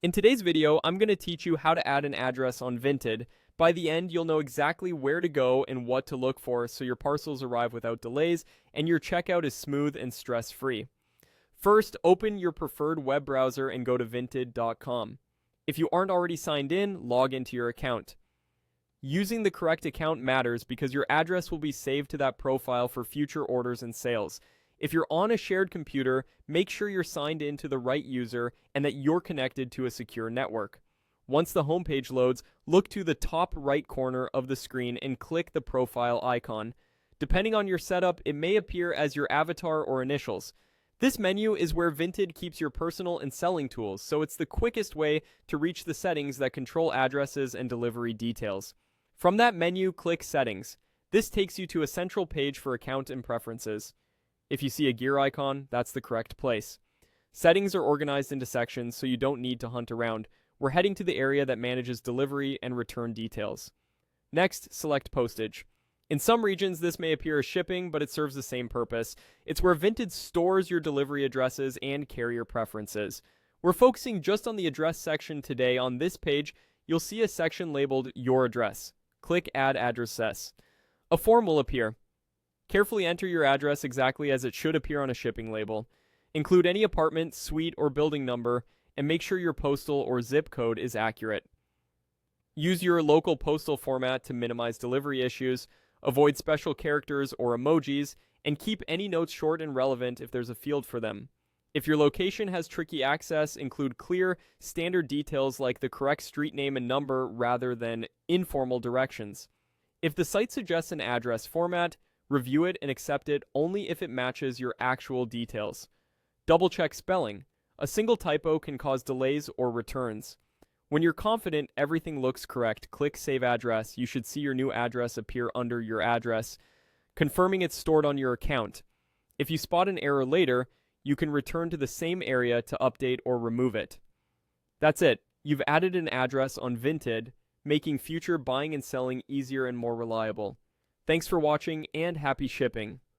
In today's video, I'm going to teach you how to add an address on Vinted. By the end, you'll know exactly where to go and what to look for so your parcels arrive without delays and your checkout is smooth and stress-free. First, open your preferred web browser and go to vinted.com. If you aren't already signed in, log into your account. Using the correct account matters because your address will be saved to that profile for future orders and sales. If you're on a shared computer, make sure you're signed in to the right user and that you're connected to a secure network. Once the homepage loads, look to the top right corner of the screen and click the profile icon. Depending on your setup, it may appear as your avatar or initials. This menu is where Vinted keeps your personal and selling tools, so it's the quickest way to reach the settings that control addresses and delivery details. From that menu, click Settings. This takes you to a central page for account and preferences. If you see a gear icon, that's the correct place. Settings are organized into sections so you don't need to hunt around. We're heading to the area that manages delivery and return details. Next, select postage. In some regions, this may appear as shipping, but it serves the same purpose. It's where Vinted stores your delivery addresses and carrier preferences. We're focusing just on the address section today. On this page, you'll see a section labeled Your Address. Click Add Address. A form will appear. Carefully enter your address exactly as it should appear on a shipping label. Include any apartment, suite, or building number, and make sure your postal or zip code is accurate. Use your local postal format to minimize delivery issues, avoid special characters or emojis, and keep any notes short and relevant if there's a field for them. If your location has tricky access, include clear, standard details like the correct street name and number rather than informal directions. If the site suggests an address format, review it and accept it only if it matches your actual details. Double-check spelling. A single typo can cause delays or returns. When you're confident everything looks correct, click Save Address. You should see your new address appear under your address, confirming it's stored on your account. If you spot an error later, you can return to the same area to update or remove it. That's it. You've added an address on Vinted, making future buying and selling easier and more reliable. Thanks for watching and happy shipping.